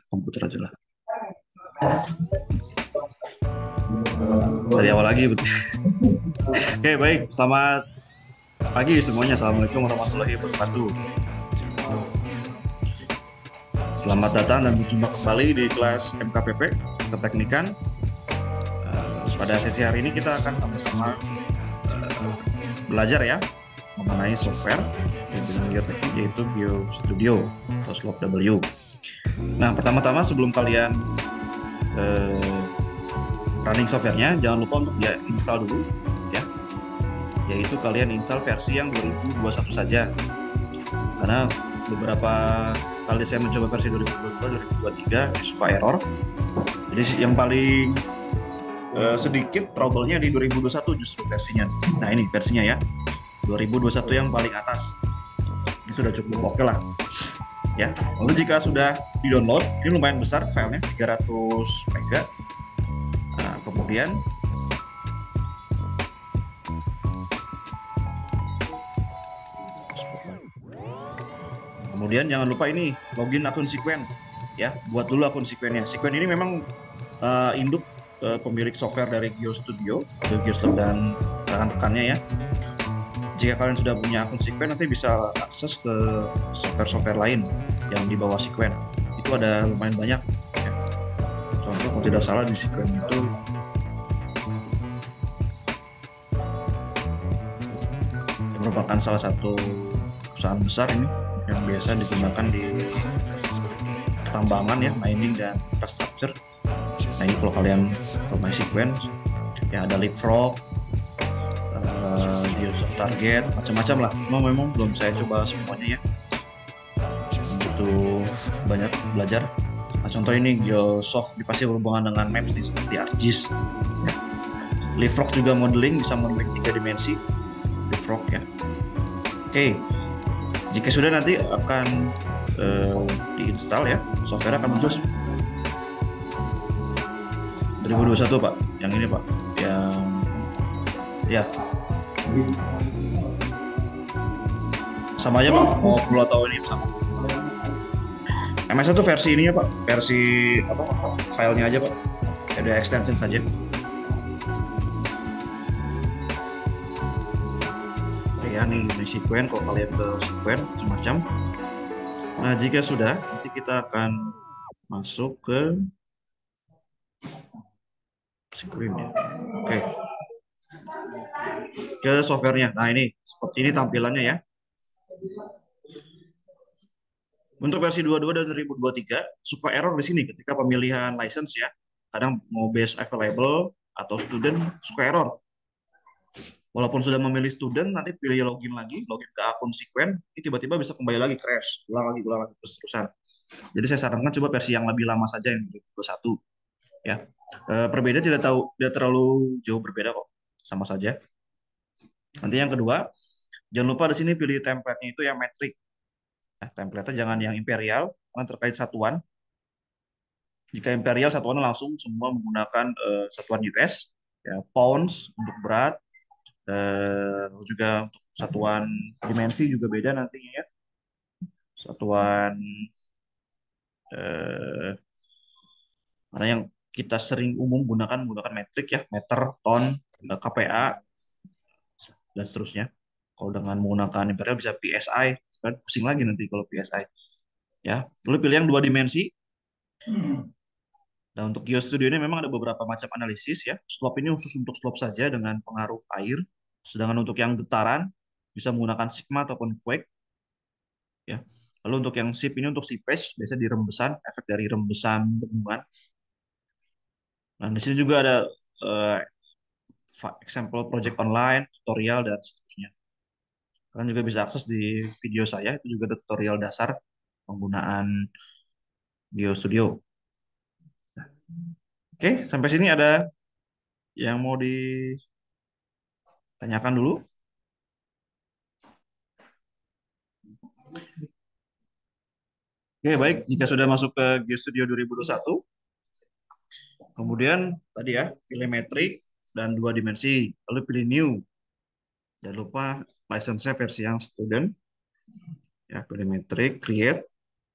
komputer aja lah. Dari awal lagi. Oke, baik. Selamat pagi semuanya. Assalamualaikum warahmatullahi wabarakatuh. Selamat datang dan berjumpa kembali di kelas MKPP Keteknikan. Pada sesi hari ini kita akan sama-sama belajar ya mengenai software di bidang geoteknik, yaitu GeoStudio atau Slope W. Nah, pertama-tama sebelum kalian running softwarenya, jangan lupa untuk dia install dulu ya, yaitu kalian install versi yang 2021 saja, karena beberapa kali saya mencoba versi 2022 2023 suka error. Jadi yang paling sedikit trouble-nya di 2021 justru versinya. Nah, ini versinya ya, 2021 yang paling atas. Ini sudah cukup oke lah ya. Lalu jika sudah di-download, ini lumayan besar filenya, 300 MB. Nah, kemudian jangan lupa ini login akun Sequent ya. Buat dulu akun Sequent-nya. Sequent ini memang induk pemilik software dari GeoStudio, GeoStudio dan rekan-rekannya ya. Jika kalian sudah punya akun Sequent, nanti bisa akses ke software-software lain yang di bawah Sequent. Itu ada lumayan banyak ya. Contoh kalau tidak salah di Sequent itu merupakan salah satu perusahaan besar ini yang biasa digunakan di pertambangan ya, mining dan infrastructure. Nah, ini kalau kalian ke MySequent ya, ada Leapfrog, Deals of Target, macam-macam lah. Memang belum saya coba semuanya ya, butuh banyak belajar. Nah, contoh ini Geosoft pasti berhubungan dengan maps nih, seperti ArcGIS ya. Leapfrog juga modeling, bisa modeling 3 dimensi Leapfrog ya. Oke, jika sudah nanti akan diinstal ya, software akan muncul 2021 Pak, yang ini Pak, yang ya sama aja Pak, mau full atau ini sama. MS1 versi ini ya Pak, versi apa, filenya aja Pak, ada extension saja. Ya nih di Sequent, kalau kalian ke Sequent semacam. Nah, jika sudah, nanti kita akan masuk ke screen ya. Oke, ke softwarenya. Nah, ini seperti ini tampilannya ya. Untuk versi 22 dan 2023 suka error di sini ketika pemilihan license ya. Kadang mau base available atau student suka error. Walaupun sudah memilih student, nanti pilih login lagi, login ke akun Sequent, ini tiba-tiba bisa kembali lagi crash, ulang lagi terus-terusan. Jadi saya sarankan coba versi yang lebih lama saja, yang 2021 ya. Perbedaan tidak terlalu jauh berbeda kok, sama saja. Nanti yang kedua, jangan lupa di sini pilih template-nya itu yang metrik. Nah, template-nya jangan yang imperial, karena terkait satuan. Jika imperial, satuannya langsung semua menggunakan satuan US, ya, pounds untuk berat, juga untuk satuan dimensi juga beda nantinya ya. Satuan karena yang kita sering umum menggunakan metrik ya, meter, ton, KPA dan seterusnya. Kalau dengan menggunakan imperial bisa PSI, kan pusing lagi nanti kalau PSI. Ya, lalu pilih yang 2 dimensi. Nah, untuk GeoStudio ini memang ada beberapa macam analisis ya. Slope ini khusus untuk slope saja dengan pengaruh air. Sedangkan untuk yang getaran bisa menggunakan sigma ataupun quake ya. Lalu untuk yang SIP ini untuk seepage, biasanya di rembesan, efek dari rembesan bendungan. Nah, di sini juga ada uh, example project online, tutorial dan seterusnya. Kalian juga bisa akses di video saya, itu juga ada tutorial dasar penggunaan GeoStudio. Oke, sampai sini ada yang mau ditanyakan dulu? Oke, baik. Jika sudah masuk ke GeoStudio 2021, kemudian tadi ya, pilih metrik dan 2 dimensi, lalu pilih new. Jangan lupa license-nya versi yang student. Ya, pilih metrik, create.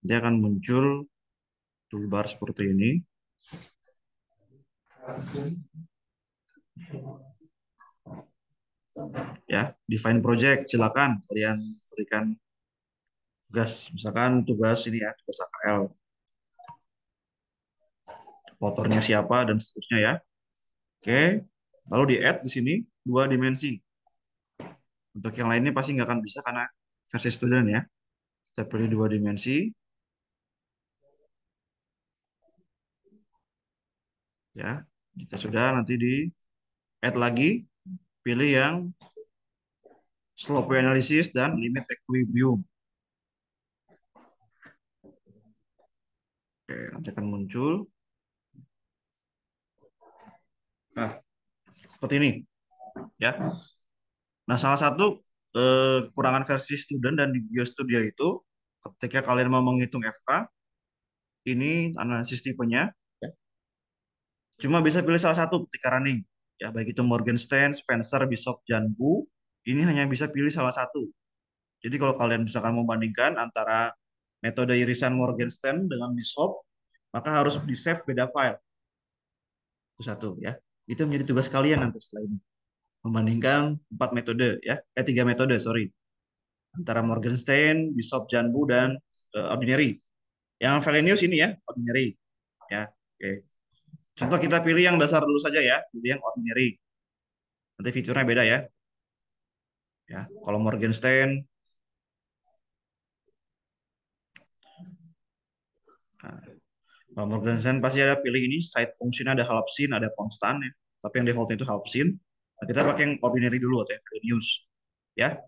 Dia akan muncul toolbar seperti ini. Ya, define project, silakan kalian berikan tugas, misalkan tugas ini ya, tugas AKL, autornya siapa dan seterusnya ya. Oke, lalu di add di sini dua dimensi. Untuk yang lainnya pasti nggak akan bisa karena versi student ya. Kita pilih dua dimensi ya. Jika sudah nanti di add lagi, pilih yang slope analysis dan limit equilibrium. Oke, nanti akan muncul. Nah, seperti ini ya. Nah, salah satu kekurangan versi student dan di GeoStudio itu ketika kalian mau menghitung FK, ini analisis tipenya ya, cuma bisa pilih salah satu ketika running. Ya, baik itu Morgenstern, Spencer, Bishop, Janbu, ini hanya bisa pilih salah satu. Jadi kalau kalian misalkan membandingkan antara metode irisan Morgenstern dengan Bishop, maka harus di-save beda file. Itu satu ya. Itu menjadi tugas kalian nanti setelah ini. Membandingkan empat metode ya, tiga metode, sorry. Antara Morgenstern, Bishop, Janbu, dan Ordinary. Yang Valenius ini ya, Ordinary. Ya, oke. Contoh kita pilih yang dasar dulu saja ya, pilih yang Ordinary. Nanti fiturnya beda ya. Ya, kalau Morgenstern, nah, kalau Morgenstern pasti ada pilih ini, side function ada half ada konstan ya. Tapi yang default itu half. Nah, kita pakai yang Ordinary dulu atau yang Valenius. Ya,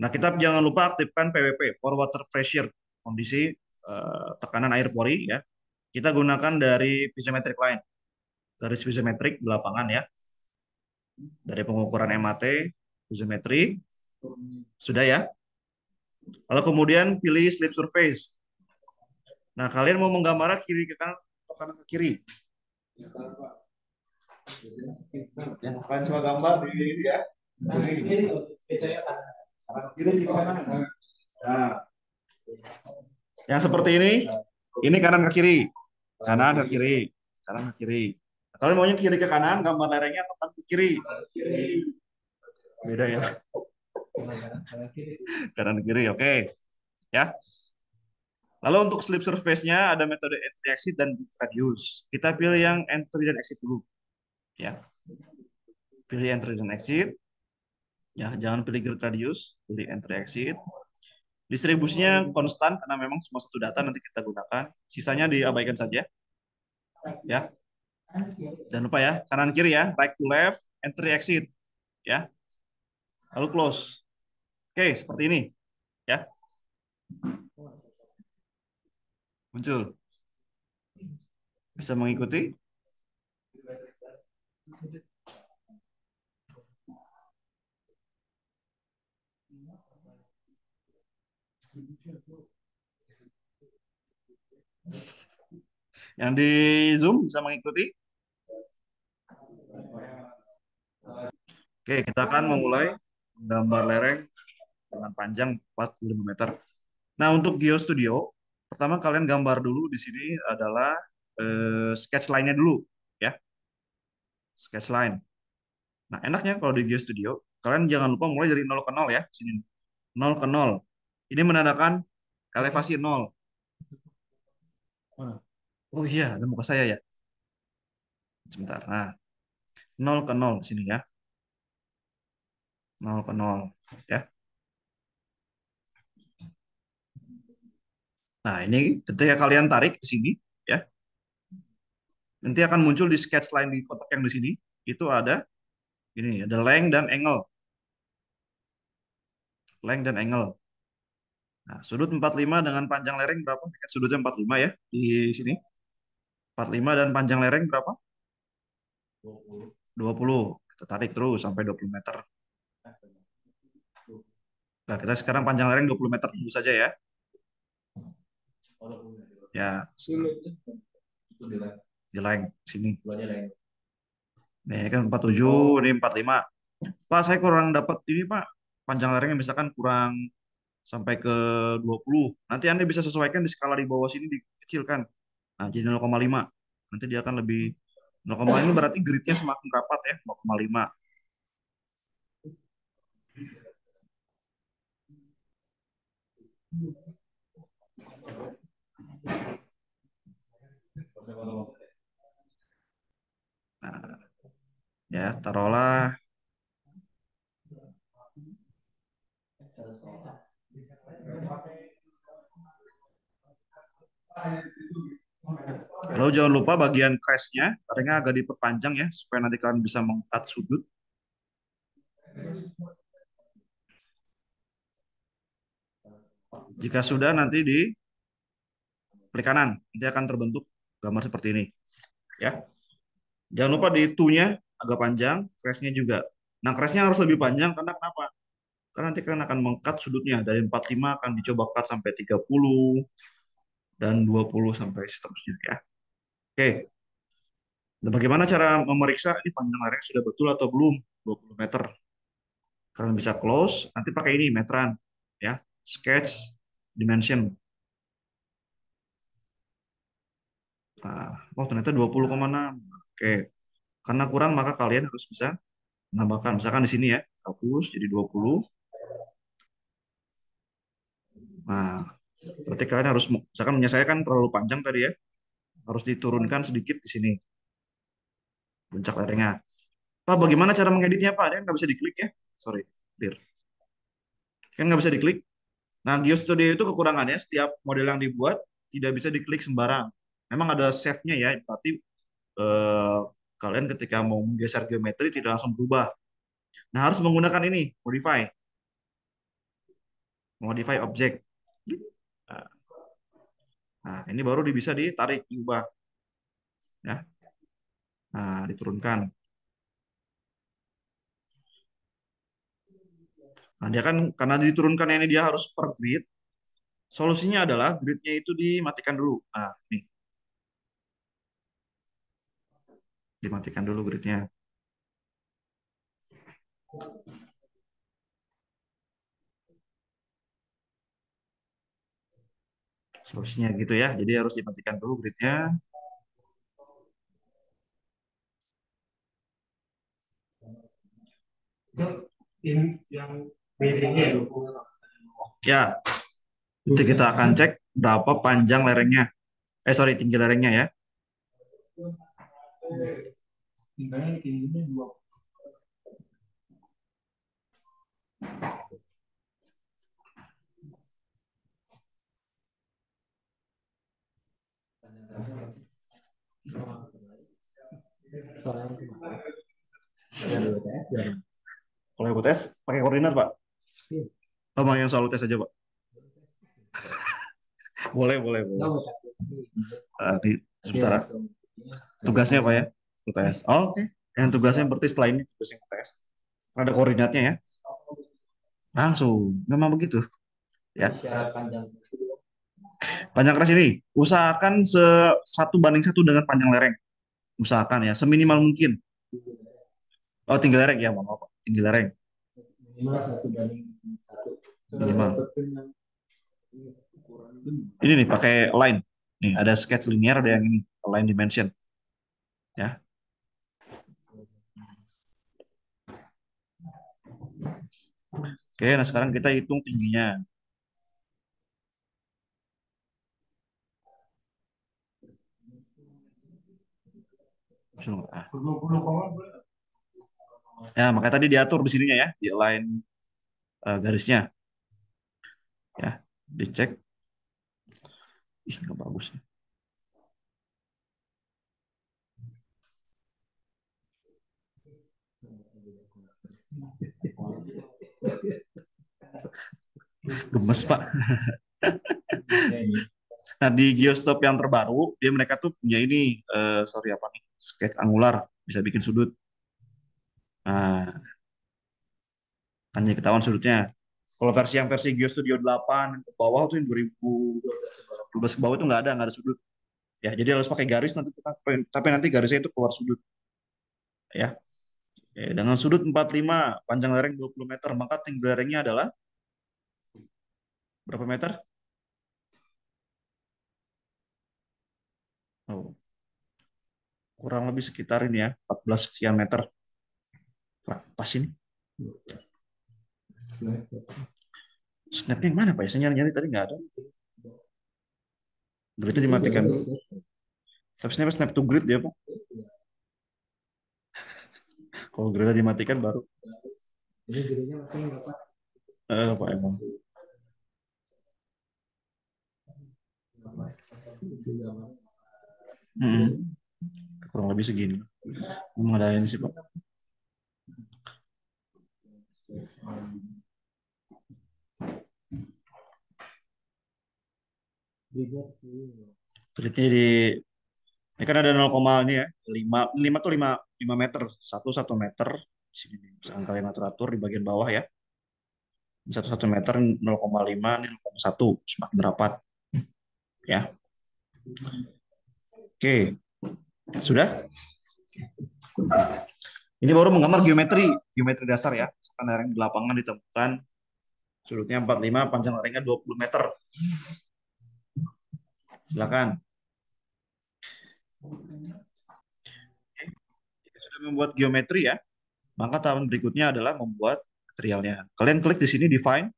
nah, kita jangan lupa aktifkan PWP, pour water pressure, kondisi tekanan air pori ya. Kita gunakan dari piezometric line, garis piezometrik di lapangan ya. Dari pengukuran MAT, piezometri, sudah ya. Lalu kemudian pilih slip surface. Nah, kalian mau menggambarnya kiri ke kanan atau kanan ke kiri? Ya, kalian coba gambar di ini ya. Kiri di kanan. Nah, yang seperti ini kanan ke kiri, kanan ke kiri, kanan ke kiri. Kalian maunya kiri ke kanan, gambar lerengnya atau kanan ke kiri? Beda ya. Kanan ke kiri, oke. Ya. Lalu untuk slip surface-nya ada metode entry exit dan grid radius. Kita pilih yang entry dan exit dulu. Ya. Pilih entry dan exit. Ya, jangan pilih grid radius, pilih entry exit. Distribusinya konstan karena memang cuma satu data nanti kita gunakan. Sisanya diabaikan saja. Ya. Jangan lupa ya, kanan kiri ya, right to left, entry exit. Ya. Lalu close. Oke, seperti ini. Ya. Muncul. Bisa mengikuti? Yang di Zoom bisa mengikuti? Oke, kita akan memulai gambar lereng dengan panjang 45 meter. Nah, untuk GeoStudio, pertama kalian gambar dulu di sini adalah sketch line-nya dulu, ya. Sketch line. Nah, enaknya kalau di GeoStudio, kalian jangan lupa mulai dari 0 ke 0 ya. Sini, 0 ke 0. Ini menandakan elevasi 0. Oh iya, ada muka saya ya. Sebentar. Nah, 0 ke 0 sini ya. 0 ke 0. Ya. Nah, ini ketika kalian tarik ke sini, ya, nanti akan muncul di sketch line di kotak yang di sini. Itu ada ini, ada length dan angle. Length dan angle. Nah, sudut 45 dengan panjang lereng berapa? Kan sudutnya 45 ya di sini. 45 dan panjang lereng berapa? 20. Kita tarik terus sampai 20 meter. Nah, kita sekarang panjang lereng 20 meter dulu saja ya. Ya, di length sini. Nah, ini kan 47, ini 45. Pak, saya kurang dapat ini, Pak. Panjang lerengnya misalkan kurang sampai ke 20. Nanti Anda bisa sesuaikan di skala di bawah sini dikecilkan. Nah, jadi 0,5. Nanti dia akan lebih 0,5 ini berarti gridnya semakin rapat ya, 0,5. Nah, ya taruhlah. Lalu jangan lupa bagian crest-nya, taringnya agak diperpanjang ya, supaya nanti kalian bisa mengangkat sudut. Jika sudah, nanti di klik kanan, nanti akan terbentuk gambar seperti ini. Ya, jangan lupa di two-nya agak panjang, crest-nya juga. Nah, crest-nya harus lebih panjang karena kenapa? Karena nanti kalian akan mengkat sudutnya dari 45 akan dicoba cut sampai 30 dan 20 sampai seterusnya ya. Oke. Dan bagaimana cara memeriksa ini panjang layarnya sudah betul atau belum? 20 meter. Kalian bisa close, nanti pakai ini meteran ya. Sketch dimension. Nah, oh ternyata 20,6. Oke. Karena kurang maka kalian harus bisa menambahkan misalkan di sini ya, hapus jadi 20. Nah, berarti kalian harus misalkan menyelesaikan terlalu panjang tadi ya, harus diturunkan sedikit di sini puncak layarnya. Pak, bagaimana cara mengeditnya Pak? Dia nggak bisa diklik ya? Sorry, clear. Kan nggak bisa diklik. Nah, GeoStudio itu kekurangannya setiap model yang dibuat tidak bisa diklik sembarang. Memang ada save-nya ya, berarti eh, kalian ketika mau menggeser geometri tidak langsung berubah. Nah, harus menggunakan ini, modify object. Nah, ini baru bisa ditarik, diubah, ya. Nah, diturunkan. Nah, dia kan karena diturunkan ini dia harus per grid. Solusinya adalah gridnya itu dimatikan dulu. Nah, nih, dimatikan dulu gridnya. Solusinya gitu ya. Jadi harus dimatikan dulu gridnya. Yang miringnya Ya, nanti kita akan cek berapa panjang lerengnya. Sorry, tinggi lerengnya ya. tinggalnya tingginya 2. Kalau yang tes, pakai koordinat, Pak. Sama yang selalu tes aja, Pak. Boleh, boleh, boleh. Di sebentar. Tugasnya Pak ya? Tes. Oh, oke. Yang tugasnya berarti setelah ini tugasnya tes. Ada koordinatnya ya? Langsung. Memang begitu. Ya. Panjang keras ini, usahakan 1:1 dengan panjang lereng. Usahakan ya, seminimal mungkin. Oh, tinggi lereng ya, mohon maaf, Pak. Tinggi lereng. Minimal 1:1. Minimal. Ini nih pakai line. Nih ada sketch linear, ada yang ini line dimension. Ya. Oke, nah sekarang kita hitung tingginya. Ah. Ya, makanya tadi diatur di sininya ya, di line garisnya. Ya, dicek. Ih, nggak bagus ya. Gemes, Pak. Nah, di Geostop yang terbaru, dia mereka tuh punya ini, sorry apa nih, sketch angular, bisa bikin sudut. Nah, hanya ketahuan sudutnya. Kalau versi Geostudio 8 ke bawah tuh yang 2012 ke bawah itu nggak ada sudut. Ya, jadi harus pakai garis nanti tapi nanti garisnya itu keluar sudut. Ya, dengan sudut 45, panjang lereng 20 meter, maka tinggi lerengnya adalah berapa meter? Oh, kurang lebih sekitar ini ya, 14 sekian meter. Wah, pas ini. Snapnya yang mana Pak ya? Saya nyari-nyari tadi nggak ada. Gridnya dimatikan. Tapi snap to grid dia Pak. Kalau gridnya dimatikan baru. Ini jadinya masih nggak pas. Pak emang. Nggak pas. Sudah lama. Hmm, kurang lebih segini. Emang ada ini sih Pak. Juga sih. Gridnya di ini kan ada 0, ini ya, 5 5 tuh 5 meter, satu meter. Di sini nih, misalkan kalian atur-atur di bagian bawah ya. Satu meter 0,5 ini 0,1 semakin rapat ya. Oke, sudah. Ini baru menggambar geometri dasar ya. Misalkan lereng di lapangan ditemukan sudutnya 45, panjang lerengnya 20 meter. Silakan. Kita sudah membuat geometri ya. Maka tahap berikutnya adalah membuat materialnya. Kalian klik di sini define.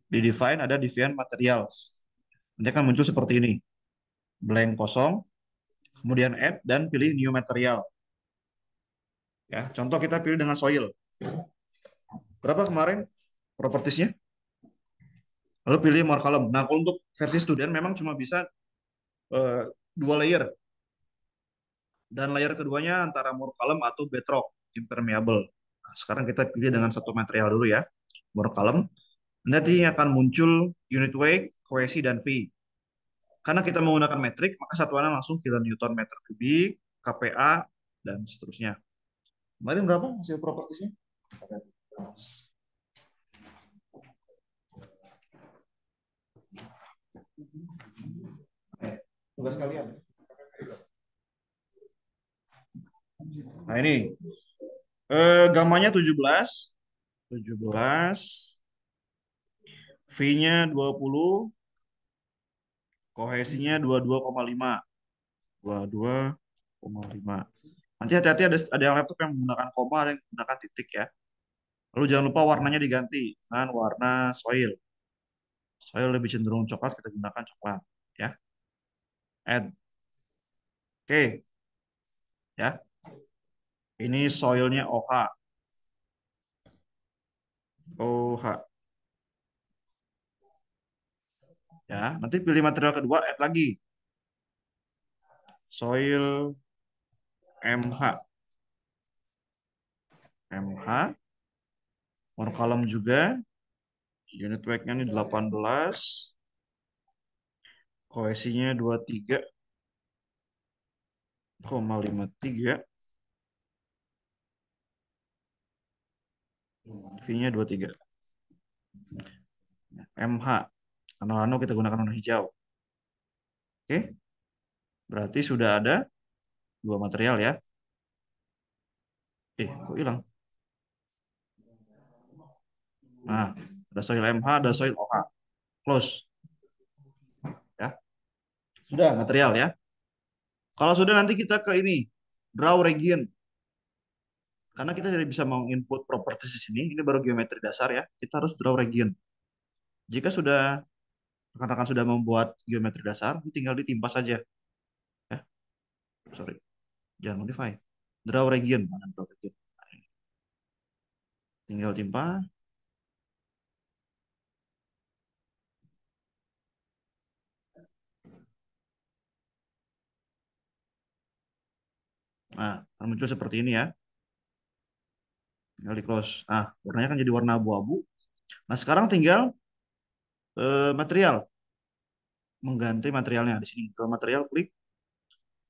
Di define ada define materials. Nanti akan muncul seperti ini. Blank kosong, kemudian add dan pilih new material. Ya, contoh kita pilih dengan soil. Berapa kemarin propertiesnya? Lalu pilih more column. Nah, kalau untuk versi student memang cuma bisa 2 layer. Dan layer keduanya antara more column atau bedrock impermeable. Nah, sekarang kita pilih dengan satu material dulu ya. More column. Nanti akan muncul unit weight, kohesi, dan V. Karena kita menggunakan metrik, maka satuannya langsung kilonewton meter kubik, KPA, dan seterusnya. Kemarin berapa hasil propertiesnya? Tugas kalian. Nah ini, gamanya 17, V-nya 20, kohesinya 22,5. 22,5. Nanti hati-hati ada yang laptop yang menggunakan koma, ada yang menggunakan titik ya. Lalu jangan lupa warnanya diganti dengan warna soil. Soil lebih cenderung coklat, kita gunakan coklat ya. Add. Oke, ya. Ini soilnya OH. OH. Ya, nanti pilih material kedua, add lagi. Soil MH. MH. More column juga. Unit weight-nya ini 18. Kohesinya 23,53. V-nya 23. MH. Karena nano kita gunakan warna hijau. Oke. Berarti sudah ada 2 material ya. Kok hilang? Nah, ada soil MH, ada soil OH. Close. Ya. Sudah material ya. Kalau sudah nanti kita ke ini, draw region. Karena kita tidak bisa menginput properties di sini, ini baru geometri dasar ya. Kita harus draw region. Jika sudah rekan-rekan sudah membuat geometri dasar, tinggal ditimpa saja. Ya, sorry, jangan modify. Draw region, mana draw region? Tinggal timpa. Nah, akan muncul seperti ini ya. Tinggal di close. Nah, warnanya kan jadi warna abu-abu. Nah, sekarang tinggal material. Mengganti materialnya di sini. Ke material klik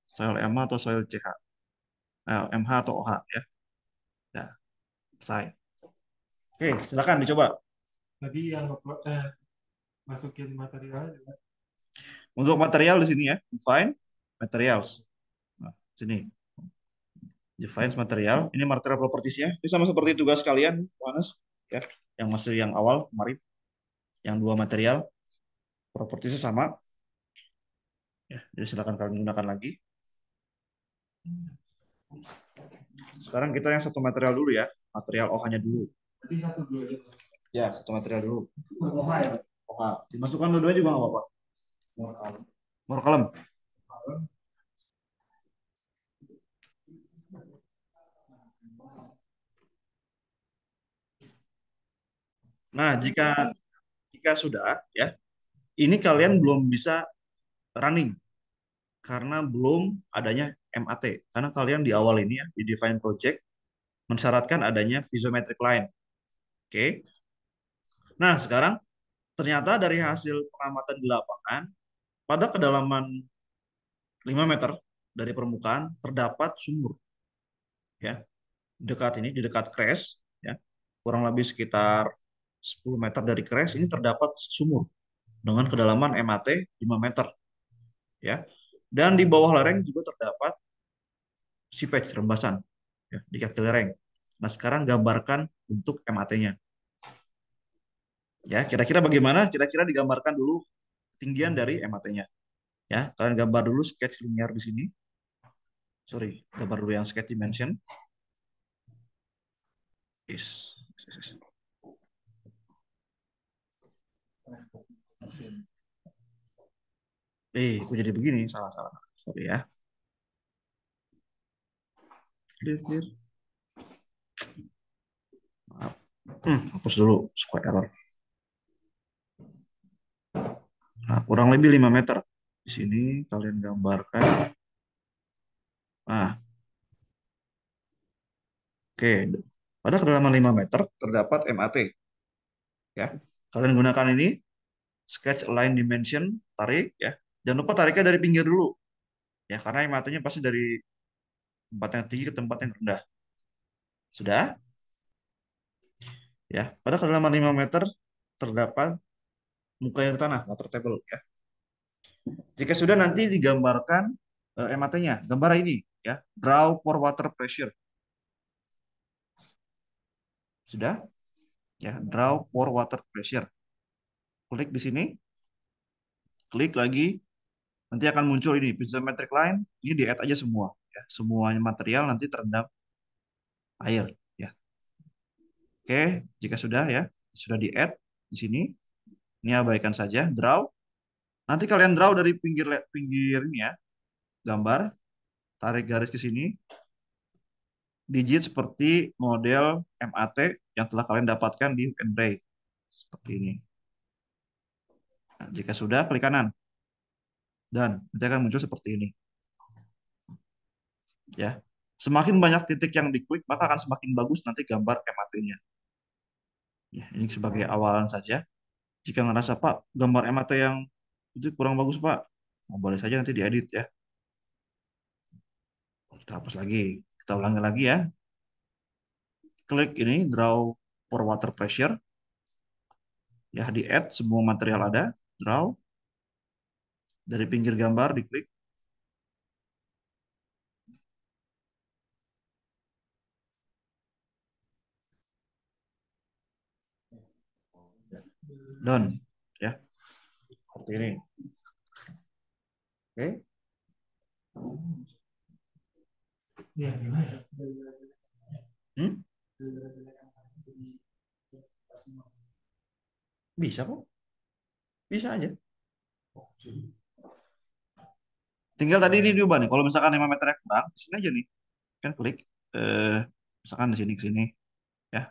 soil MH atau soil CH. MH atau OH ya. Nah, selesai. Oke, silakan dicoba. Tadi yang upload masukin materialnya juga. Untuk material di sini ya, define materials. Nah, sini. Define material. Ini material propertiesnya. Ini sama seperti tugas kalian, Johannes. Ya, yang masih yang awal kemarin. Yang 2 material. Propertiesnya sama. Ya, jadi silakan kalian gunakan lagi. Sekarang kita yang satu material dulu ya, material OH-nya dulu. Berarti satu dua aja. Ya, satu material dulu. Oh, ya. OH, dimasukkan dua-duanya juga nggak apa-apa. More kalem. Nah, jika jika sudah ya, ini kalian belum bisa running karena belum adanya MAT. Karena kalian di awal ini ya, di define project mensyaratkan adanya piezometric line. Oke. Nah, sekarang ternyata dari hasil pengamatan di lapangan pada kedalaman 5 meter dari permukaan terdapat sumur ya. Dekat ini di dekat crash ya. Kurang lebih sekitar 10 meter dari crash ini terdapat sumur dengan kedalaman MAT 5 meter ya. Dan di bawah lereng juga terdapat sipage rembasan ya, di kaki lereng. Nah, sekarang gambarkan untuk MAT-nya. Ya, kira-kira bagaimana? Kira-kira digambarkan dulu ketinggian dari MAT-nya. Ya, kalian gambar dulu sketch linear di sini. Sorry, gambar dulu yang sketch dimension. Yes. Yes, yes, yes. Kok jadi begini? Salah, salah. Sorry ya. Clear, clear. Maaf. Hapus dulu, square error. Nah, kurang lebih 5 meter. Di sini kalian gambarkan. Nah, oke. Pada kedalaman 5 meter terdapat MAT. Ya. Kalian gunakan ini, sketch align dimension, tarik ya. Jangan lupa tariknya dari pinggir dulu. Ya, karena MAT-nya pasti dari tempat yang tinggi ke tempat yang rendah. Sudah? Ya, pada kedalaman 5 meter terdapat muka air tanah, water table ya. Jika sudah nanti digambarkan MAT-nya, gambar ini ya, draw for water pressure. Sudah? Ya, draw for water pressure. Klik di sini, klik lagi, nanti akan muncul ini piezometric line, ini di-add aja semua ya. Semuanya material nanti terendam air ya. Oke, jika sudah ya, sudah di-add di sini. Ini abaikan saja, draw. Nanti kalian draw dari pinggir pinggir ini ya, gambar, tarik garis ke sini, digit seperti model MAT yang telah kalian dapatkan di Hook and Break. Seperti ini. Nah, jika sudah, klik kanan. Dan nanti akan muncul seperti ini. Ya. Semakin banyak titik yang diklik, maka akan semakin bagus nanti gambar MAT-nya. Ya, ini sebagai awalan saja. Jika ngerasa, Pak, gambar MAT yang itu kurang bagus, Pak, boleh saja nanti diedit ya. Kita hapus lagi. Kita ulangi lagi ya. Klik ini, draw for water pressure. Ya, di add semua material ada. Draw. Dari pinggir gambar diklik. Done. Ya, seperti ini. Oke. Ya, gimana? Hmm? Bisa kok. Bisa aja. Tinggal tadi ini diubah nih. Kalau misalkan 5 meternya kurang, di sini aja nih. Kan klik. Eh, misalkan di sini ke sini. Ya.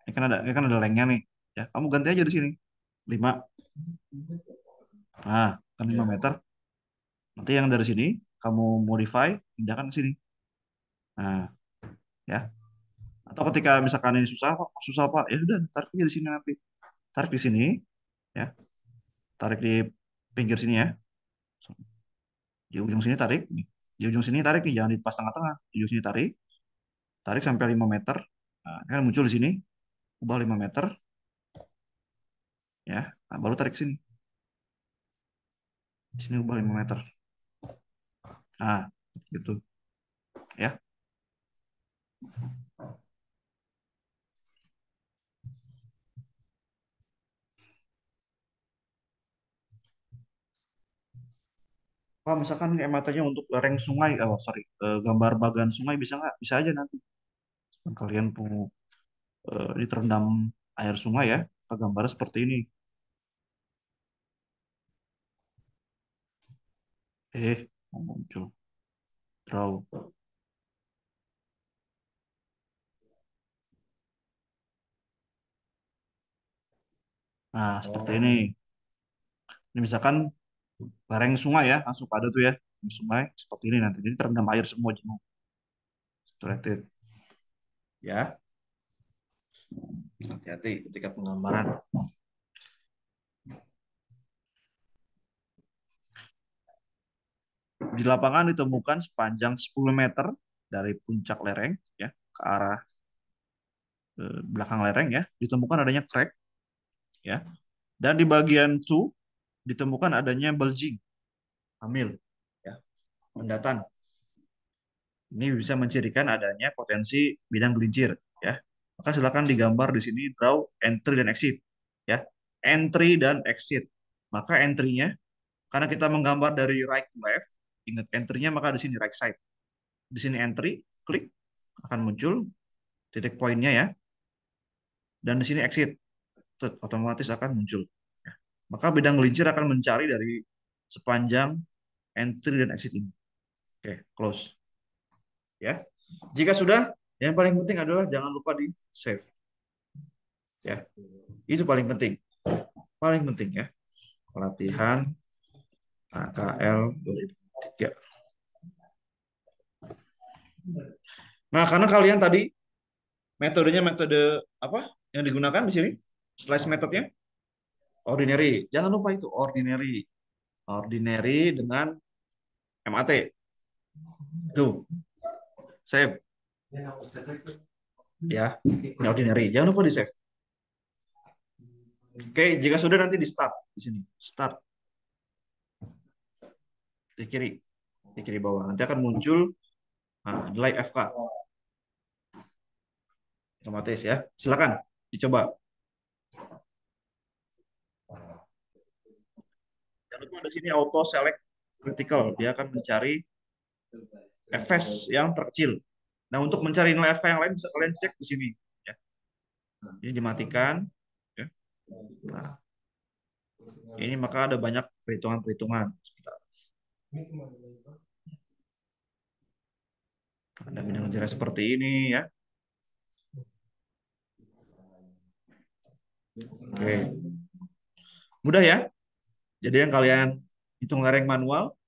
Ini kan ada lengnya nih. Ya, kamu ganti aja di sini. 5. Nah, kan 5 meter. Nanti yang dari sini kamu modify, pindahkan ke sini. Nah, ya. Atau ketika misalkan ini susah Pak, ya udah tarik aja di sini nanti. Tarik di sini, ya. Tarik di pinggir sini ya. Di ujung sini tarik, nih. Di ujung sini tarik nih, jangan di pas tengah-tengah. Di ujung sini tarik, tarik sampai 5 meter. Nah, kan muncul di sini, ubah 5 meter, ya. Nah, baru tarik sini. Di sini ubah 5 meter. Nah, gitu. Ya. Pak, misalkan ini MAT-nya untuk lereng sungai, oh sorry, gambar bagan sungai bisa nggak? Bisa aja nanti. Kalian mau ini terendam air sungai ya, gambarnya seperti ini. Mau muncul. Draw. Nah, seperti ini. Ini misalkan lereng sungai ya, langsung pada tuh ya. Sungai seperti ini nanti. Jadi terendam air semua jenuh. Selected. Ya, hati-hati ketika penggambaran. Di lapangan ditemukan sepanjang 10 meter dari puncak lereng ya ke arah belakang lereng ya, ditemukan adanya crack ya. Dan di bagian 2 ditemukan adanya bulging, hamil ya, mendatan. Ini bisa mencirikan adanya potensi bidang gelincir ya. Maka silakan digambar di sini draw entry dan exit ya. Entry dan exit. Maka entry-nya karena kita menggambar dari right to left, ingat entry-nya maka di sini right side. Di sini entry, klik akan muncul titik poinnya ya. Dan di sini exit, otomatis akan muncul. Ya. Maka bidang gelincir akan mencari dari sepanjang entry dan exit ini. Oke, close. Ya. Jika sudah, yang paling penting adalah jangan lupa di save. Ya, itu paling penting. Paling penting ya. Pelatihan AKL 2003. Nah, karena kalian tadi metodenya metode apa yang digunakan di sini? Slice metodenya ordinary. Jangan lupa itu ordinary. Ordinary dengan MAT. Tuh, save. Ya, ini ordinary. Jangan lupa di save. Oke, jika sudah nanti di start di sini. Start di kiri bawah. Nanti akan muncul delay FK. Otomatis ya. Silakan dicoba. Jangan lupa di sini auto select critical. Dia akan mencari FS yang terkecil. Nah, untuk mencari nilai FK yang lain bisa kalian cek di sini. Ya. Ini dimatikan. Ya. Nah, ini maka ada banyak perhitungan-perhitungan. Ada bidang jelas seperti ini ya. Oke. Mudah ya. Jadi yang kalian hitung lereng manual,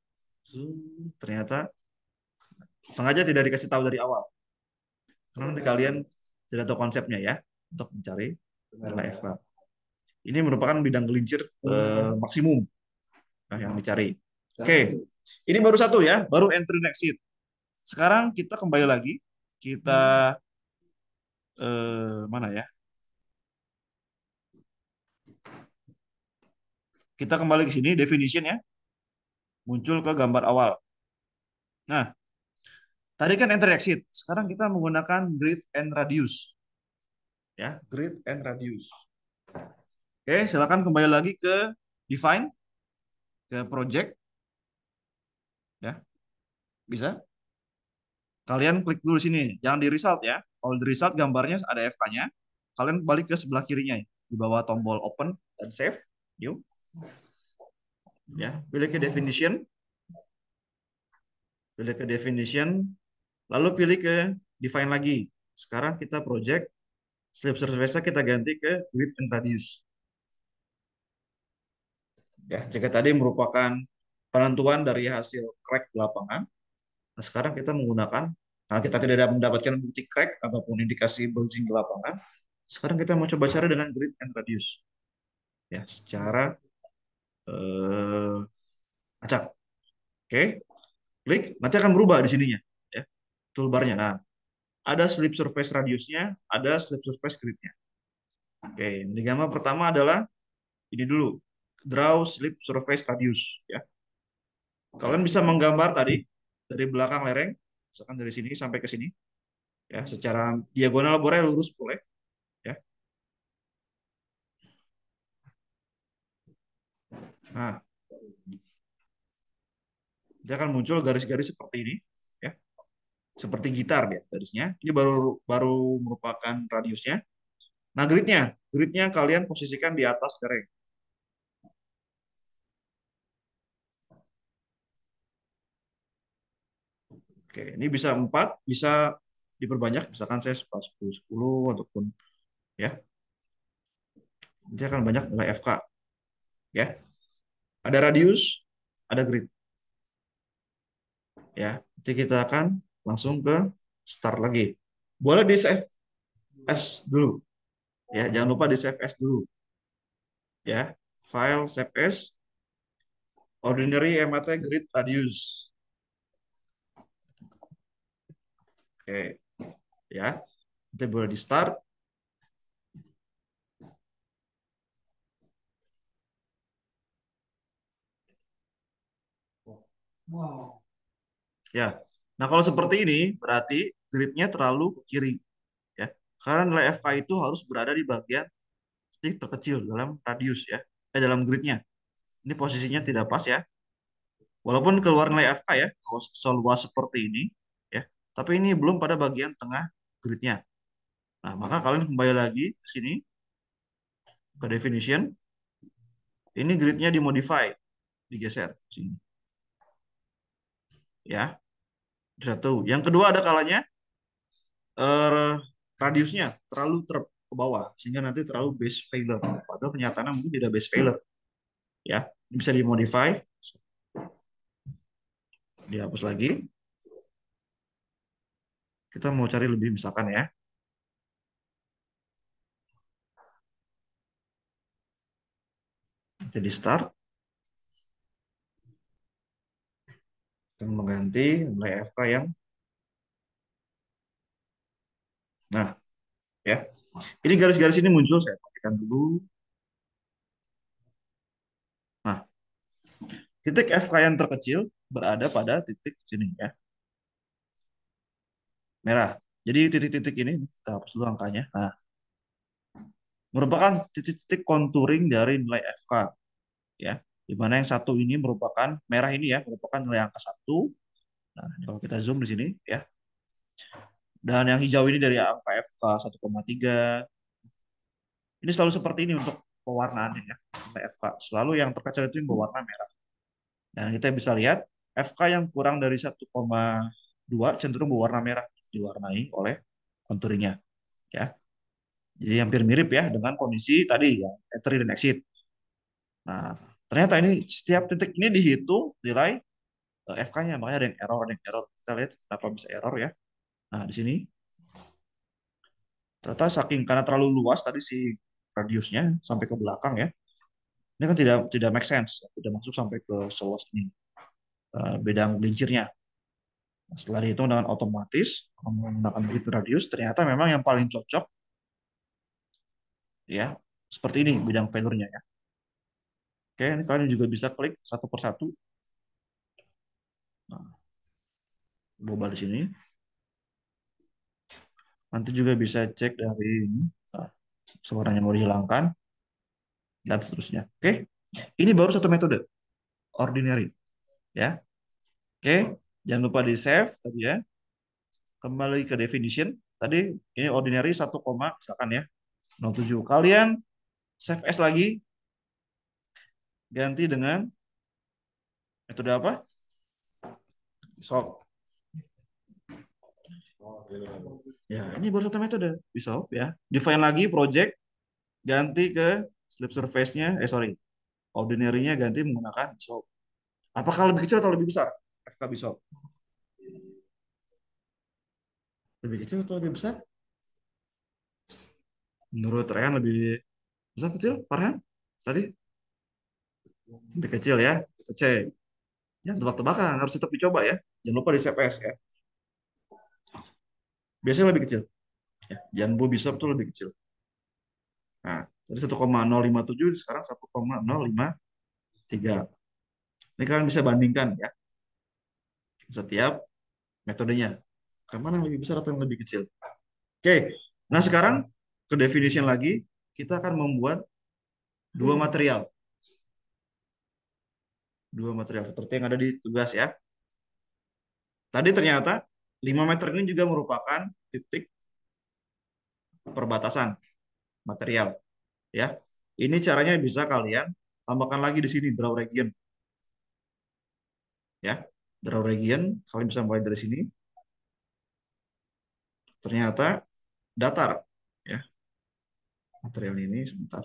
ternyata sengaja tidak dikasih tahu dari awal. Karena nanti kalian tidak tahu konsepnya ya untuk mencari nilai FK. Ini merupakan bidang gelincir maksimum yang dicari. Oke, ini baru satu ya, baru entry and exit. Sekarang kita kembali lagi, kita mana ya? Kita kembali ke sini, definition ya, muncul ke gambar awal. Nah, tadi kan entry exit, sekarang kita menggunakan grid and radius. Ya, grid and radius. Oke, silakan kembali lagi ke define, ke project. Ya, bisa. Kalian klik dulu sini, jangan di result ya. Kalau di result gambarnya ada FK-nya, kalian balik ke sebelah kirinya ya. Di bawah tombol open dan save. Yuk. Ya, pilih ke definition, lalu pilih ke define lagi. Sekarang kita project slip surface kita ganti ke grid and radius. Ya, jika tadi merupakan penentuan dari hasil crack di lapangan, nah sekarang kita menggunakan karena kita tidak mendapatkan bukti crack ataupun indikasi bulging di lapangan, sekarang kita mau coba cari dengan grid and radius. Ya, secara acak. Oke, klik, nanti akan berubah di sininya, ya, toolbarnya. Nah, ada slip surface radiusnya, ada slip surface gridnya. Oke, ini gambar pertama adalah ini dulu, draw slip surface radius. Ya, kalian bisa menggambar tadi dari belakang lereng, misalkan dari sini sampai ke sini, ya, secara diagonal boleh, lurus boleh, ya. Nah, Dia akan muncul garis-garis seperti ini, ya, seperti gitar ya garisnya. Ini baru baru merupakan radiusnya. Nah, gridnya kalian posisikan di atas kering. Oke, ini bisa 4, bisa diperbanyak. Misalkan saya suka 10, 10 ataupun ya, nanti akan banyak nilai FK ya. Ada radius, ada grid ya. Nanti kita akan langsung ke start lagi. Boleh di save as dulu ya, jangan lupa di save as dulu ya. File save as ordinary MAT grid radius. Oke ya. Nanti boleh di start. Wow. Ya. Nah, kalau seperti ini berarti gridnya terlalu ke kiri ya. Karena nilai FK itu harus berada di bagian titik terkecil dalam radius ya. Dalam gridnya. Ini posisinya tidak pas ya. Walaupun keluar nilai FK ya, kalau seluas seperti ini ya. Tapi ini belum pada bagian tengah gridnya. Nah, maka kalian kembali lagi ke sini ke definition. Ini gridnya dimodify, digeser ke sini ya. Satu. Yang kedua ada kalanya radiusnya terlalu ke bawah sehingga nanti terlalu base failure. Padahal kenyataannya mungkin tidak base failure ya. Bisa dimodify, dihapus lagi. Kita mau cari lebih misalkan ya. Jadi start dan mengganti nilai FK yang nah ya. Ini garis-garis ini muncul saya pastikan dulu. Nah, titik FK yang terkecil berada pada titik sini ya, merah. Jadi titik-titik ini kita hapus dulu angkanya. Nah, merupakan titik-titik contouring dari nilai FK ya. Di mana yang satu ini merupakan merah ini ya, merupakan nilai angka 1. Nah, kalau kita zoom di sini ya. Dan yang hijau ini dari angka FK 1,3. Ini selalu seperti ini untuk pewarnaannya ya. Nilai FK. Selalu yang terkecil itu yang berwarna merah. Dan kita bisa lihat FK yang kurang dari 1,2 cenderung berwarna merah diwarnai oleh contouringnya ya. Jadi hampir mirip ya dengan kondisi tadi yang entry dan exit. Nah, ternyata ini setiap titik ini dihitung nilai FK-nya, makanya ada yang error, ada yang error. Kita lihat kenapa bisa error ya. Nah, di sini ternyata saking karena terlalu luas tadi si radiusnya sampai ke belakang ya. Ini kan tidak make sense, tidak masuk sampai ke seluas ini bedang gelincirnya. Nah, setelah dihitung dengan otomatis menggunakan begitu radius, ternyata memang yang paling cocok ya seperti ini bidang failure-nya ya. Oke, ini kalian juga bisa klik satu persatu. Nah, coba di sini. Nanti juga bisa cek dari ini, nah, suaranya mau dihilangkan dan seterusnya. Oke, ini baru satu metode ordinary ya. Oke, jangan lupa di save tadi ya. Kembali ke definition. Tadi ini ordinary 1, misalkan ya 07. Kalian save as lagi, ganti dengan metode apa? Solve. Ya, ini baru satu metode di solve ya. Define lagi project, ganti ke slip surface-nya, sorry, ordinary-nya ganti menggunakan solve. Apakah lebih kecil atau lebih besar? FK Bishop. Lebih kecil atau lebih besar? Menurut Rehan lebih besar kecil, Farhan? Tadi lebih kecil ya. Kita cek. Jangan tebak-tebakan, harus tetap dicoba ya. Jangan lupa di CPS ya. Biasanya lebih kecil. Ya, Janbo Bishop tuh lebih kecil. Nah, tadi 1,057 sekarang 1,053. Ini kalian bisa bandingkan ya setiap metodenya. Kemana yang lebih besar atau yang lebih kecil? Oke, nah sekarang ke definition lagi, kita akan membuat dua material. Dua material seperti yang ada di tugas ya. Tadi ternyata 5 meter ini juga merupakan titik perbatasan material ya. Ini caranya bisa kalian tambahkan lagi di sini draw region ya. Draw region kalian bisa mulai dari sini. Ternyata datar ya material ini sebentar.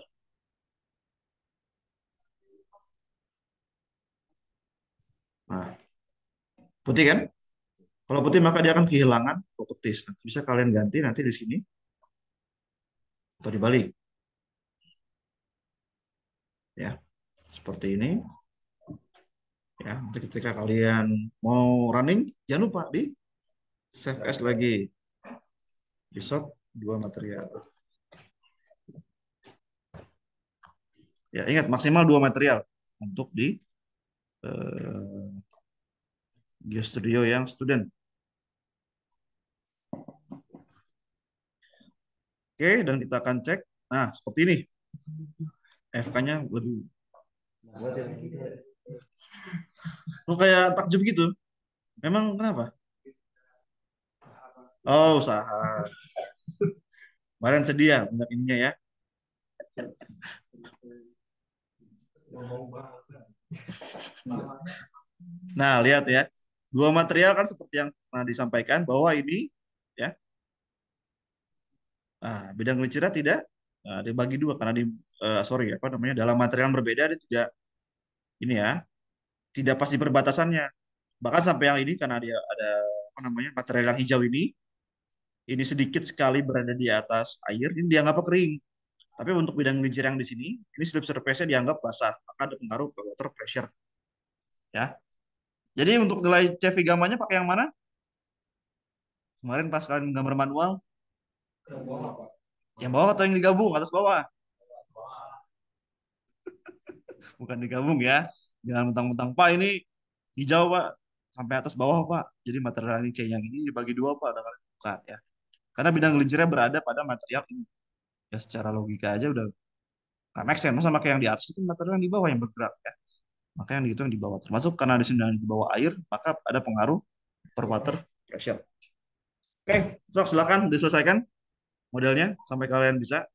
Nah, putih kan? Kalau putih maka dia akan kehilangan properties. Nanti bisa kalian ganti nanti di sini atau dibalik ya. Seperti ini ya. Nanti ketika kalian mau running jangan lupa di save as lagi di shot dua material. Ya, ingat maksimal dua material untuk di eh, GeoStudio yang student. Oke, dan kita akan cek. Nah, seperti ini. FK-nya lebih. Oh, kayak takjub gitu. Memang kenapa? Oh, usaha. Kemarin sedih ya, banyak ininya ya. Nah, lihat ya. Dua material kan seperti yang pernah disampaikan bahwa ini ya. Nah, bidang gelincirnya tidak dibagi dua karena di sorry apa namanya dalam material yang berbeda dia tidak ini ya, tidak pasti perbatasannya. Bahkan sampai yang ini karena dia ada apa namanya material yang hijau ini sedikit sekali berada di atas air, ini dianggap kering. Tapi untuk bidang gelincir yang di sini, ini slip surface-nya dianggap basah, maka ada pengaruh ke water pressure ya. Jadi untuk nilai CV gamanya pakai yang mana? Kemarin pas kalian menggambar manual, yang bawah atau yang digabung atas bawah? Bukan digabung ya. Jangan mentang-mentang Pak ini hijau Pak sampai atas bawah Pak. Jadi material ini C yang ini dibagi dua Pak. Bukan ya. Karena bidang gelincirnya berada pada material ini. Ya secara logika aja udah nggak make sense. Masa pakai yang di atas itu material yang di bawah yang bergerak ya. Maka yang dihitung yang di bawah. Termasuk karena di sini di bawah air, maka ada pengaruh per water pressure. Oke, so, silakan diselesaikan modelnya sampai kalian bisa.